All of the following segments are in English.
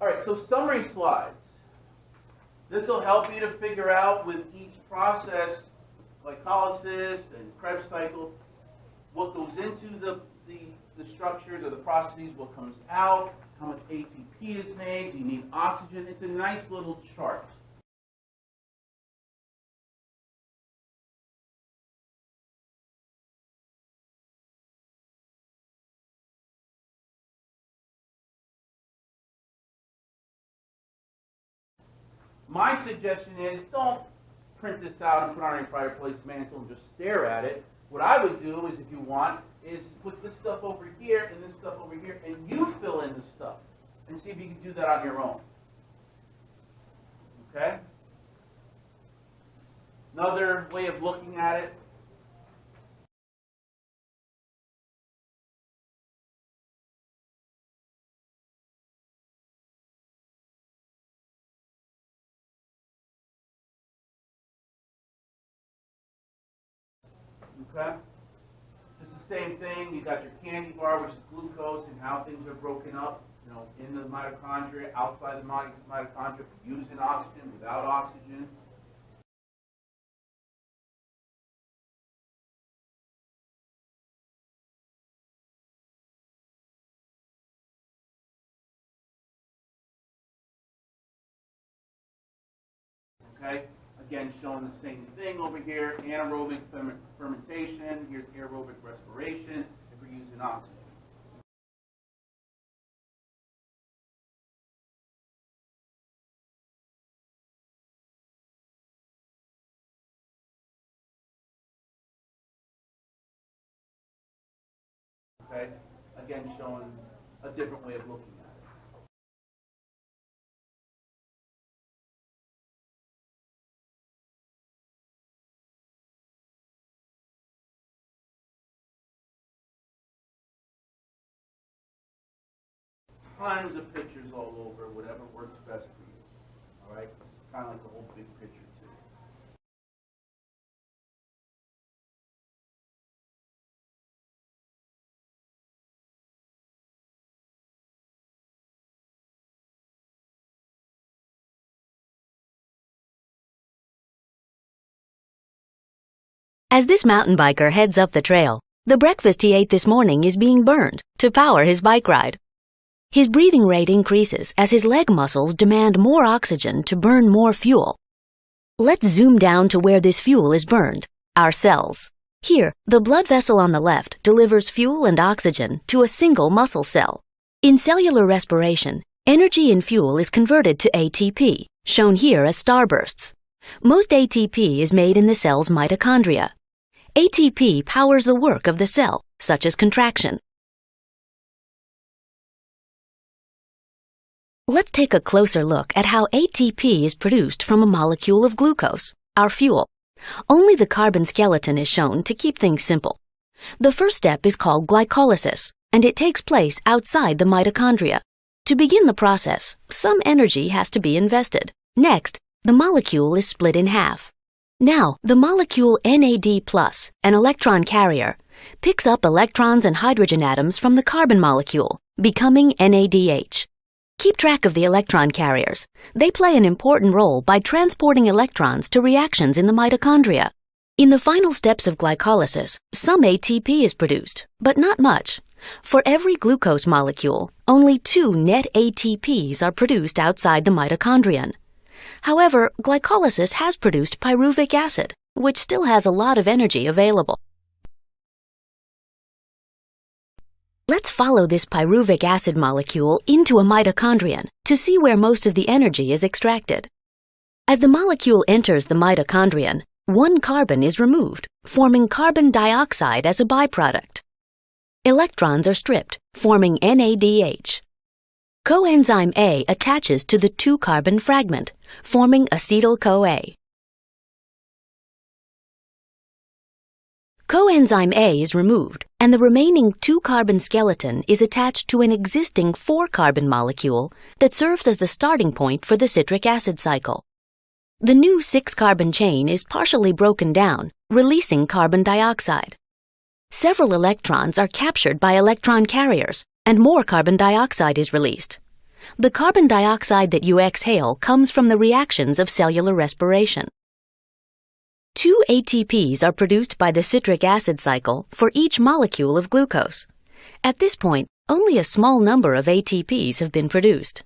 All right, so summary slides. This will help you to figure out with each process, glycolysis and Krebs cycle, what goes into the structures or the processes, what comes out, how much ATP is made, do you need oxygen? It's a nice little chart. My suggestion is don't print this out and put it on your fireplace mantle and just stare at it. What I would do is, if you want, is put this stuff over here and this stuff over here, and you fill in the stuff and see if you can do that on your own. Okay? Another way of looking at it. Okay? It's the same thing. You got your candy bar, which is glucose, and how things are broken up, in the mitochondria, outside the mitochondria, using oxygen, without oxygen. Okay? Again, showing the same thing over here, anaerobic fermentation. Here's aerobic respiration if we're using oxygen. Okay? Again, showing a different way of looking at it. Tons of pictures all over, whatever works best for you. All right? It's kind of like the whole big picture, too. As this mountain biker heads up the trail, the breakfast he ate this morning is being burned to power his bike ride. His breathing rate increases as his leg muscles demand more oxygen to burn more fuel. Let's zoom down to where this fuel is burned, our cells. Here, the blood vessel on the left delivers fuel and oxygen to a single muscle cell. In cellular respiration, energy in fuel is converted to ATP, shown here as starbursts. Most ATP is made in the cell's mitochondria. ATP powers the work of the cell, such as contraction. Let's take a closer look at how ATP is produced from a molecule of glucose, our fuel. Only the carbon skeleton is shown to keep things simple. The first step is called glycolysis, and it takes place outside the mitochondria. To begin the process, some energy has to be invested. Next, the molecule is split in half. Now, the molecule NAD+, an electron carrier, picks up electrons and hydrogen atoms from the carbon molecule, becoming NADH. Keep track of the electron carriers. They play an important role by transporting electrons to reactions in the mitochondria. In the final steps of glycolysis, some ATP is produced, but not much. For every glucose molecule, only 2 net ATPs are produced outside the mitochondrion. However, glycolysis has produced pyruvic acid, which still has a lot of energy available. Let's follow this pyruvic acid molecule into a mitochondrion to see where most of the energy is extracted. As the molecule enters the mitochondrion, 1 carbon is removed, forming carbon dioxide as a byproduct. Electrons are stripped, forming NADH. Coenzyme A attaches to the 2-carbon fragment, forming acetyl-CoA. Coenzyme A is removed, and the remaining 2-carbon skeleton is attached to an existing 4-carbon molecule that serves as the starting point for the citric acid cycle. The new 6-carbon chain is partially broken down, releasing carbon dioxide. Several electrons are captured by electron carriers, and more carbon dioxide is released. The carbon dioxide that you exhale comes from the reactions of cellular respiration. 2 ATPs are produced by the citric acid cycle for each molecule of glucose. At this point, only a small number of ATPs have been produced.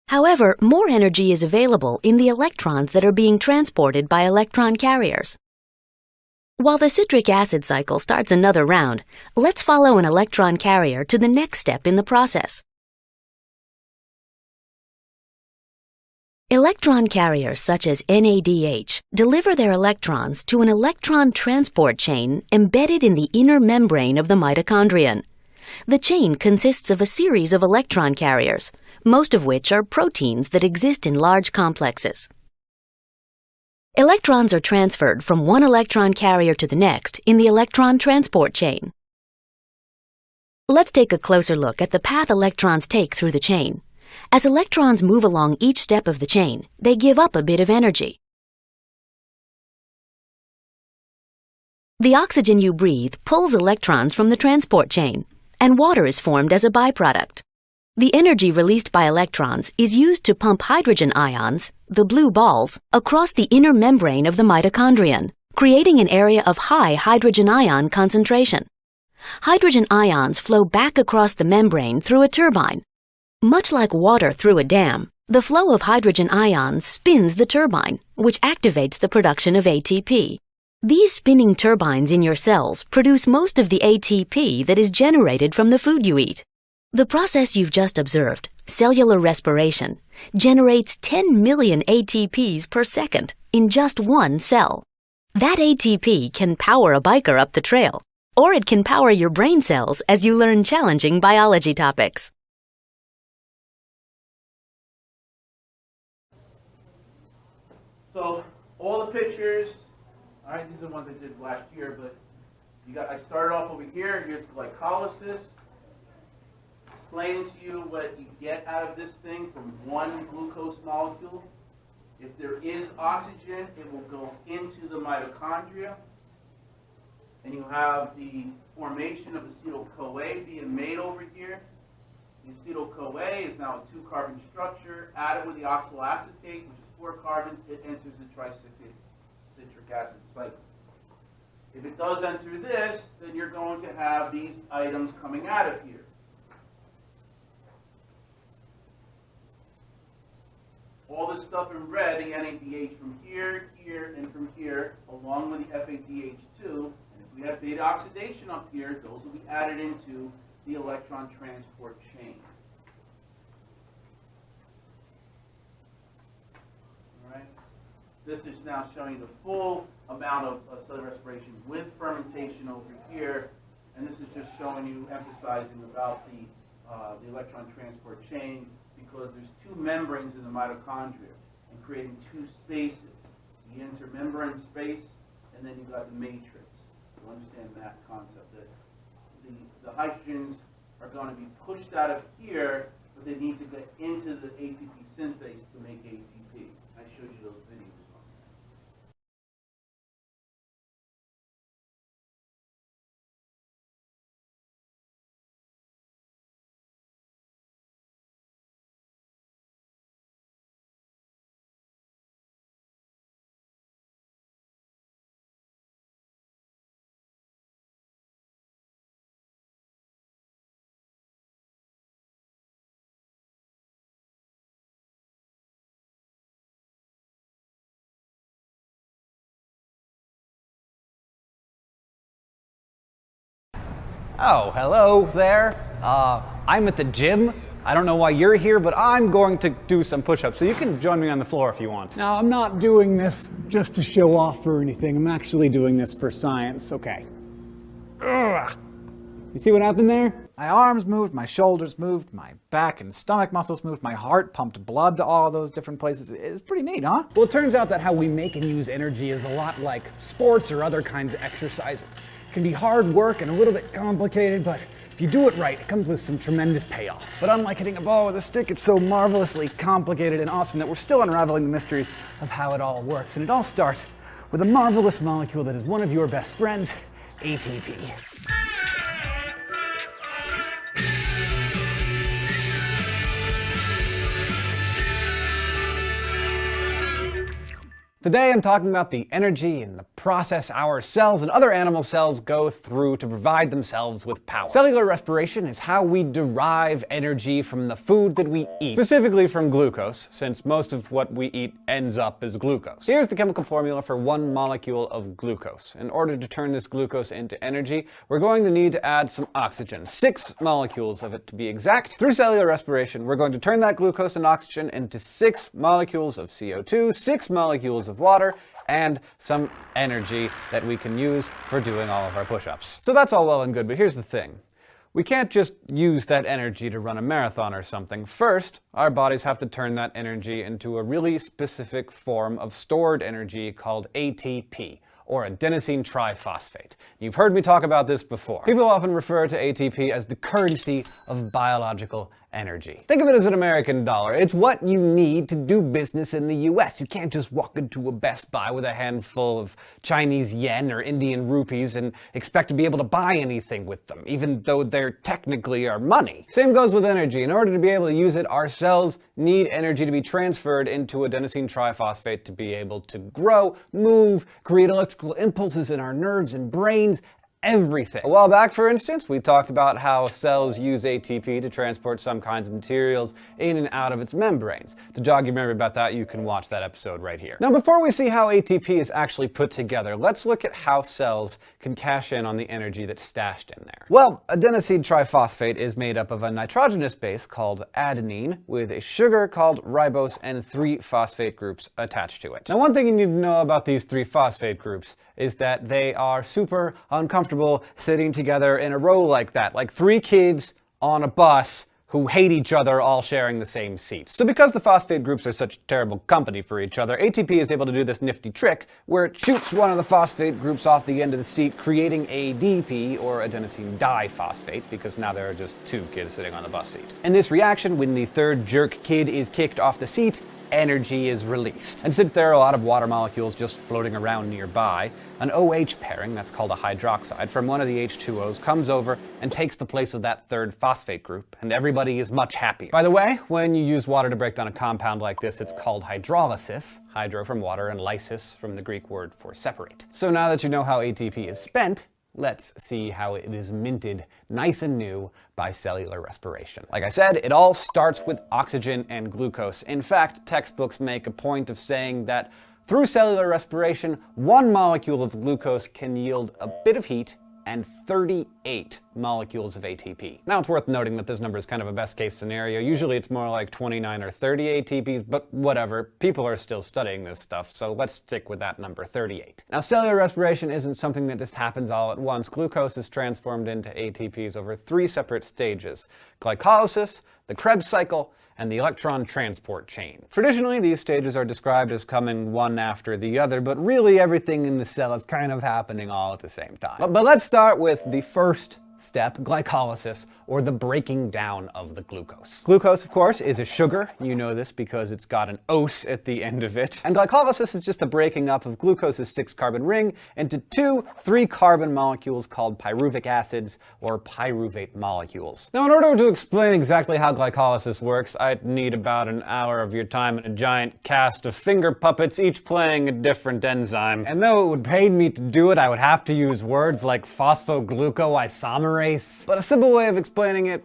However, more energy is available in the electrons that are being transported by electron carriers. While the citric acid cycle starts another round, let's follow an electron carrier to the next step in the process. Electron carriers such as NADH deliver their electrons to an electron transport chain embedded in the inner membrane of the mitochondrion. The chain consists of a series of electron carriers, most of which are proteins that exist in large complexes. Electrons are transferred from one electron carrier to the next in the electron transport chain. Let's take a closer look at the path electrons take through the chain. As electrons move along each step of the chain, they give up a bit of energy. The oxygen you breathe pulls electrons from the transport chain, and water is formed as a byproduct. The energy released by electrons is used to pump hydrogen ions, the blue balls, across the inner membrane of the mitochondrion, creating an area of high hydrogen ion concentration. Hydrogen ions flow back across the membrane through a turbine. Much like water through a dam, the flow of hydrogen ions spins the turbine, which activates the production of ATP. These spinning turbines in your cells produce most of the ATP that is generated from the food you eat. The process you've just observed, cellular respiration, generates 10 million ATPs per second in just one cell. That ATP can power a biker up the trail, or it can power your brain cells as you learn challenging biology topics. So all the pictures, all right, these are the ones I did last year, but I started off over here. Here's glycolysis, explaining to you what you get out of this thing from one glucose molecule. If there is oxygen, it will go into the mitochondria, and you have the formation of acetyl-CoA being made over here. The acetyl-CoA is now a 2-carbon structure. Added with the oxaloacetate, which is 4 carbons, it enters the citric acid cycle. If it does enter this, then you're going to have these items coming out of here. All this stuff in red, the NADH from here, here, and from here, along with the FADH2. And if we have beta oxidation up here, those will be added into the electron transport chain. All right. This is now showing the full amount of cellular respiration with fermentation over here. And this is just showing you, emphasizing about the electron transport chain, because there's 2 membranes in the mitochondria and creating 2 spaces. The intermembrane space, and then you've got the matrix. You understand that concept, that the hydrogens are going to be pushed out of here, but they need to get into the ATP synthase to make ATP. I showed you those videos on that. Oh, hello there. I'm at the gym. I don't know why you're here, but I'm going to do some push-ups, so you can join me on the floor if you want. Now, I'm not doing this just to show off or anything. I'm actually doing this for science, okay? Ugh. You see what happened there? My arms moved, my shoulders moved, my back and stomach muscles moved, my heart pumped blood to all those different places. It's pretty neat, huh? Well, it turns out that how we make and use energy is a lot like sports or other kinds of exercise. It can be hard work and a little bit complicated, but if you do it right, it comes with some tremendous payoffs. But unlike hitting a ball with a stick, it's so marvelously complicated and awesome that we're still unraveling the mysteries of how it all works. And it all starts with a marvelous molecule that is one of your best friends, ATP. Today I'm talking about the energy and the process our cells and other animal cells go through to provide themselves with power. Cellular respiration is how we derive energy from the food that we eat, specifically from glucose, since most of what we eat ends up as glucose. Here's the chemical formula for one molecule of glucose. In order to turn this glucose into energy, we're going to need to add some oxygen, 6 molecules of it to be exact. Through cellular respiration, we're going to turn that glucose and oxygen into 6 molecules of CO2, 6 molecules of water, and some energy that we can use for doing all of our push-ups. So that's all well and good, but here's the thing. We can't just use that energy to run a marathon or something. First, our bodies have to turn that energy into a really specific form of stored energy called ATP, or adenosine triphosphate. You've heard me talk about this before. People often refer to ATP as the currency of biological energy. Think of it as an American dollar. It's what you need to do business in the US. You can't just walk into a Best Buy with a handful of Chinese yen or Indian rupees and expect to be able to buy anything with them, even though they're technically our money. Same goes with energy. In order to be able to use it, our cells need energy to be transferred into adenosine triphosphate to be able to grow, move, create electrical impulses in our nerves and brains, everything. A while back, for instance, we talked about how cells use ATP to transport some kinds of materials in and out of its membranes. To jog your memory about that, you can watch that episode right here. Now, before we see how ATP is actually put together, let's look at how cells can cash in on the energy that's stashed in there. Well, adenosine triphosphate is made up of a nitrogenous base called adenine with a sugar called ribose and 3 phosphate groups attached to it. Now, one thing you need to know about these 3 phosphate groups is that they are super uncomfortable sitting together in a row like that, like 3 kids on a bus who hate each other all sharing the same seats. So because the phosphate groups are such terrible company for each other, ATP is able to do this nifty trick where it shoots one of the phosphate groups off the end of the seat, creating ADP, or adenosine diphosphate, because now there are just 2 kids sitting on the bus seat. In this reaction, when the 3rd jerk kid is kicked off the seat, energy is released. And since there are a lot of water molecules just floating around nearby, an OH pairing, that's called a hydroxide, from one of the H2Os comes over and takes the place of that 3rd phosphate group, and everybody is much happier. By the way, when you use water to break down a compound like this, it's called hydrolysis, hydro from water and lysis from the Greek word for separate. So now that you know how ATP is spent, let's see how it is minted nice and new by cellular respiration. Like I said, it all starts with oxygen and glucose. In fact, textbooks make a point of saying that through cellular respiration, 1 molecule of glucose can yield a bit of heat and 38 molecules of ATP. Now it's worth noting that this number is kind of a best case scenario. Usually it's more like 29 or 30 ATPs, but whatever. People are still studying this stuff, so let's stick with that number, 38. Now cellular respiration isn't something that just happens all at once. Glucose is transformed into ATPs over 3 separate stages: glycolysis, the Krebs cycle, and the electron transport chain. Traditionally, these stages are described as coming one after the other, but really everything in the cell is kind of happening all at the same time. But let's start with the first step, glycolysis, or the breaking down of the glucose. Glucose, of course, is a sugar. You know this because it's got an os at the end of it. And glycolysis is just the breaking up of glucose's 6-carbon ring into 2 3-carbon molecules called pyruvic acids, or pyruvate molecules. Now, in order to explain exactly how glycolysis works, I'd need about an hour of your time and a giant cast of finger puppets, each playing a different enzyme. And though it would pain me to do it, I would have to use words like phosphoglucoisomerase. But a simple way of explaining it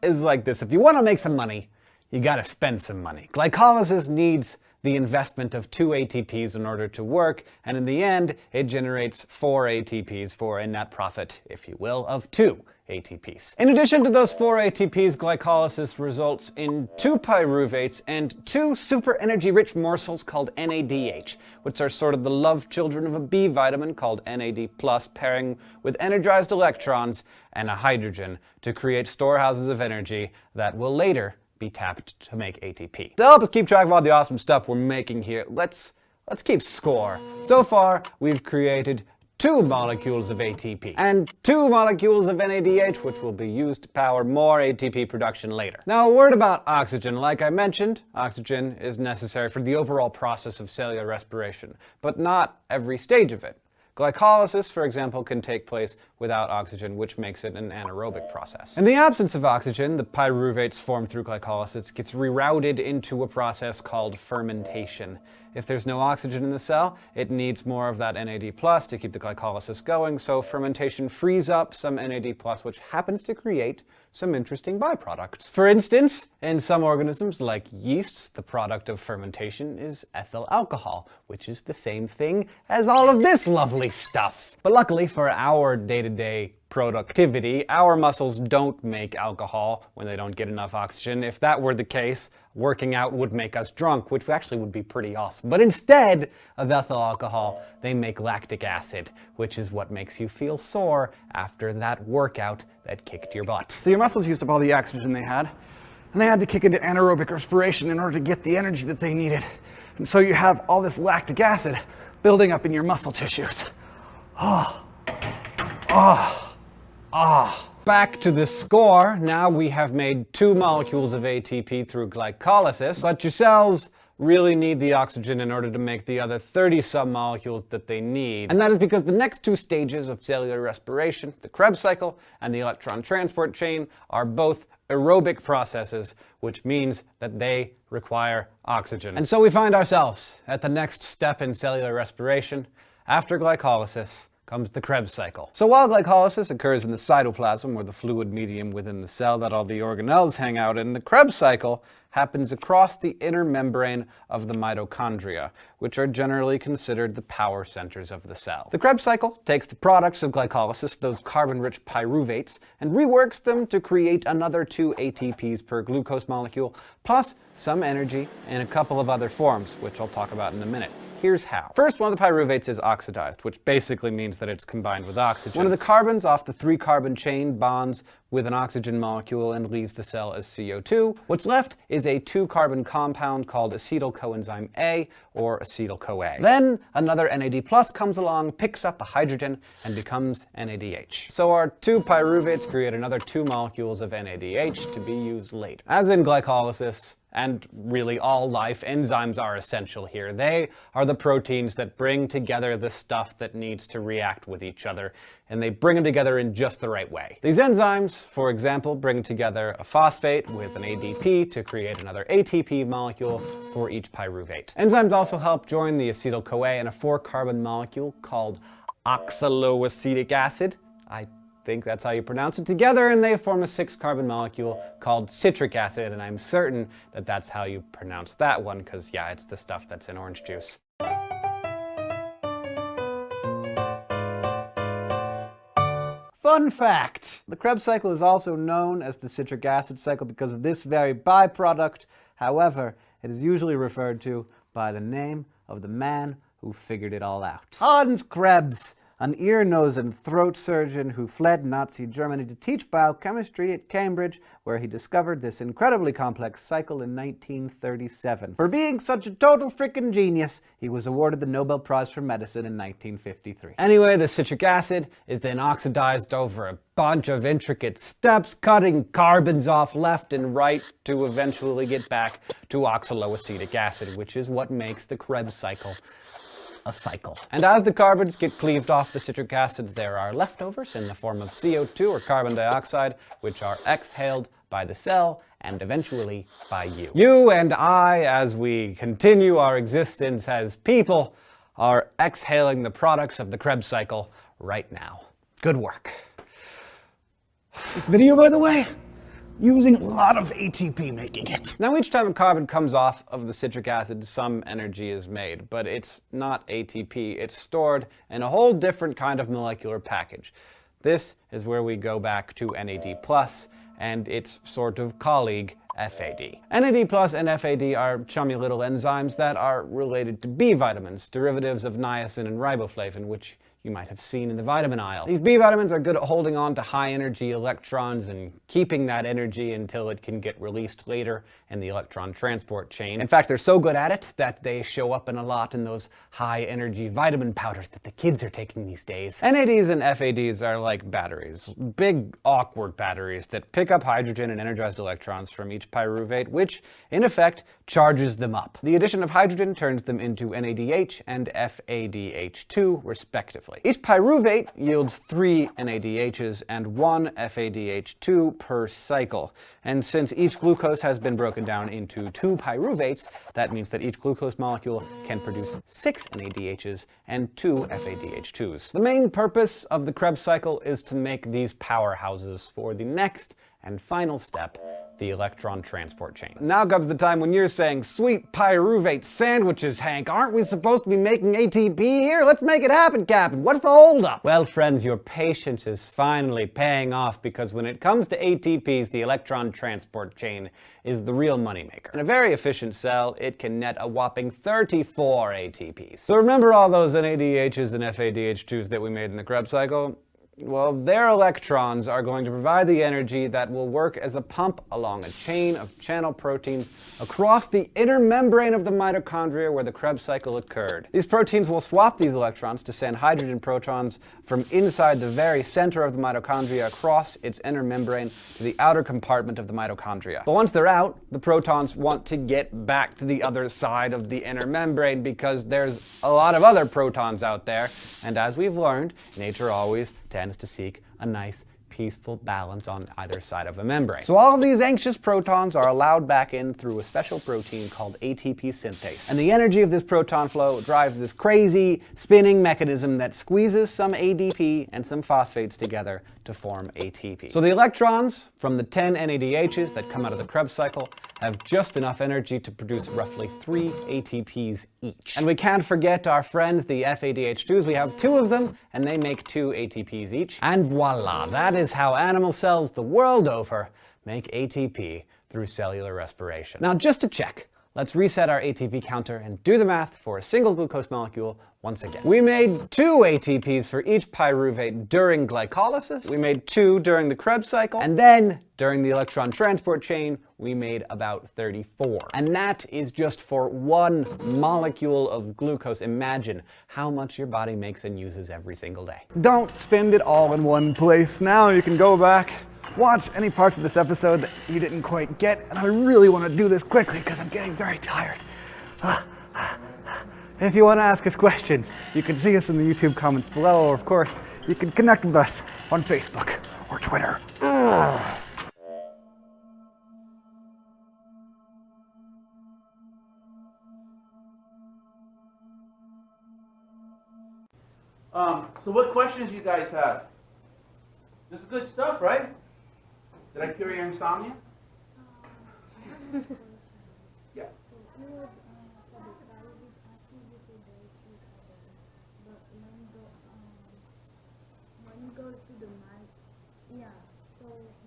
is like this. If you want to make some money, you gotta spend some money. Glycolysis needs the investment of 2 ATPs in order to work, and in the end, it generates 4 ATPs for a net profit, if you will, of 2 ATPs. In addition to those 4 ATPs, glycolysis results in 2 pyruvates and 2 super energy-rich morsels called NADH, which are sort of the love children of a B vitamin called NAD+, pairing with energized electrons and a hydrogen to create storehouses of energy that will later be tapped to make ATP. To help us keep track of all the awesome stuff we're making here, let's keep score. So far, we've created 2 molecules of ATP and 2 molecules of NADH, which will be used to power more ATP production later. Now, a word about oxygen. Like I mentioned, oxygen is necessary for the overall process of cellular respiration, but not every stage of it. Glycolysis, for example, can take place without oxygen, which makes it an anaerobic process. In the absence of oxygen, the pyruvates formed through glycolysis gets rerouted into a process called fermentation. If there's no oxygen in the cell, it needs more of that NAD+ to keep the glycolysis going, so fermentation frees up some NAD+, which happens to create some interesting byproducts. For instance, in some organisms like yeasts, the product of fermentation is ethyl alcohol, which is the same thing as all of this lovely stuff. But luckily for our day-to-day productivity, our muscles don't make alcohol when they don't get enough oxygen. If that were the case, working out would make us drunk, which actually would be pretty awesome. But instead of ethyl alcohol, they make lactic acid, which is what makes you feel sore after that workout that kicked your butt. So your muscles used up all the oxygen they had, and they had to kick into anaerobic respiration in order to get the energy that they needed. And so you have all this lactic acid building up in your muscle tissues. Back to the score. Now we have made 2 molecules of ATP through glycolysis, but your cells really need the oxygen in order to make the other 30-some molecules that they need. And that is because the next 2 stages of cellular respiration, the Krebs cycle and the electron transport chain, are both aerobic processes, which means that they require oxygen. And so we find ourselves at the next step in cellular respiration. After glycolysis comes the Krebs cycle. So while glycolysis occurs in the cytoplasm, or the fluid medium within the cell that all the organelles hang out in, the Krebs cycle happens across the inner membrane of the mitochondria, which are generally considered the power centers of the cell. The Krebs cycle takes the products of glycolysis, those carbon-rich pyruvates, and reworks them to create another 2 ATPs per glucose molecule, plus some energy in a couple of other forms, which I'll talk about in a minute. Here's how. First, one of the pyruvates is oxidized, which basically means that it's combined with oxygen. One of the carbons off the 3-carbon chain bonds with an oxygen molecule and leaves the cell as CO2. What's left is a 2-carbon compound called acetyl coenzyme A, or acetyl-CoA. Then another NAD+ comes along, picks up a hydrogen, and becomes NADH. So our 2 pyruvates create another 2 molecules of NADH to be used later. As in glycolysis, and really all life, enzymes are essential here. They are the proteins that bring together the stuff that needs to react with each other, and they bring them together in just the right way. These enzymes, for example, bring together a phosphate with an ADP to create another ATP molecule for each pyruvate. Enzymes also help join the acetyl-CoA in a 4-carbon molecule called oxaloacetic acid. I think that's how you pronounce it, together, and they form a 6-carbon molecule called citric acid, and I'm certain that that's how you pronounce that one, because yeah, it's the stuff that's in orange juice. Fun fact! The Krebs cycle is also known as the citric acid cycle because of this very byproduct. However, it is usually referred to by the name of the man who figured it all out. Hans Krebs, an ear, nose, and throat surgeon who fled Nazi Germany to teach biochemistry at Cambridge, where he discovered this incredibly complex cycle in 1937. For being such a total frickin' genius, he was awarded the Nobel Prize for Medicine in 1953. Anyway, the citric acid is then oxidized over a bunch of intricate steps, cutting carbons off left and right to eventually get back to oxaloacetic acid, which is what makes the Krebs cycle a cycle. And as the carbons get cleaved off the citric acid, there are leftovers in the form of CO2 or carbon dioxide, which are exhaled by the cell and eventually by you. You and I, as we continue our existence as people, are exhaling the products of the Krebs cycle right now. Good work. This video, by the way, using a lot of ATP making it. Now, each time a carbon comes off of the citric acid, some energy is made, but it's not ATP. It's stored in a whole different kind of molecular package. This is where we go back to NAD+ and its sort of colleague, FAD. NAD+ and FAD are chummy little enzymes that are related to B vitamins, derivatives of niacin and riboflavin, which you might have seen in the vitamin aisle. These B vitamins are good at holding on to high energy electrons and keeping that energy until it can get released later in the electron transport chain. In fact, they're so good at it that they show up in a lot in those high energy vitamin powders that the kids are taking these days. NADs and FADs are like batteries, big awkward batteries that pick up hydrogen and energized electrons from each pyruvate, which in effect charges them up. The addition of hydrogen turns them into NADH and FADH2 respectively. naturally. Each pyruvate yields 3 NADHs and 1 FADH2 per cycle. And since each glucose has been broken down into 2 pyruvates, that means that each glucose molecule can produce 6 NADHs and 2 FADH2s. The main purpose of the Krebs cycle is to make these powerhouses for the next and final step, the electron transport chain. Now comes the time when you're saying, sweet pyruvate sandwiches, Hank, aren't we supposed to be making ATP here? Let's make it happen, Captain. What's the holdup? Well, friends, your patience is finally paying off, because when it comes to ATPs, the electron transport chain is the real moneymaker. In a very efficient cell, it can net a whopping 34 ATPs. So remember all those NADHs and FADH2s that we made in the Krebs cycle? Well, their electrons are going to provide the energy that will work as a pump along a chain of channel proteins across the inner membrane of the mitochondria where the Krebs cycle occurred. These proteins will swap these electrons to send hydrogen protons from inside the very center of the mitochondria across its inner membrane to the outer compartment of the mitochondria. But once they're out, the protons want to get back to the other side of the inner membrane because there's a lot of other protons out there, and as we've learned, nature always tends to seek a nice, peaceful balance on either side of a membrane. So all of these anxious protons are allowed back in through a special protein called ATP synthase. And the energy of this proton flow drives this crazy spinning mechanism that squeezes some ADP and some phosphates together to form ATP. So the electrons from the 10 NADHs that come out of the Krebs cycle have just enough energy to produce roughly 3 ATPs each. And we can't forget our friends, the FADH2s. We have 2 of them, and they make 2 ATPs each. And voila, that is how animal cells the world over make ATP through cellular respiration. Now, just to check, let's reset our ATP counter and do the math for a single glucose molecule once again. We made 2 ATPs for each pyruvate during glycolysis. We made 2 during the Krebs cycle. And then, during the electron transport chain, we made about 34. And that is just for 1 molecule of glucose. Imagine how much your body makes and uses every single day. Don't spend it all in one place. Now you can go back, watch any parts of this episode that you didn't quite get, and I really want to do this quickly because I'm getting very tired. If you want to ask us questions, you can see us in the YouTube comments below, or of course, you can connect with us on Facebook or Twitter. So what questions you guys have? This is good stuff, right? Did I cure your insomnia? Yeah.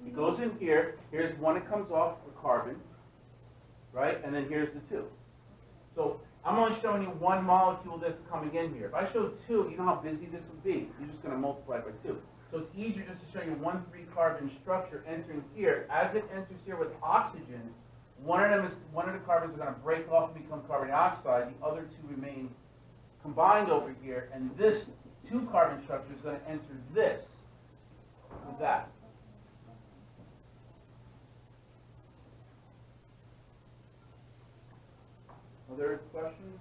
It goes in here. Here's one that comes off for carbon, right? And then here's the 2. So I'm only showing you 1 molecule that's coming in here. If I show 2, you know how busy this would be. You're just going to multiply by 2. So it's easier just to show you 1 3-carbon structure entering here. As it enters here with oxygen, one of the carbons are going to break off and become carbon dioxide. The other 2 remain combined over here, and this 2-carbon structure is going to enter this with that. Other questions?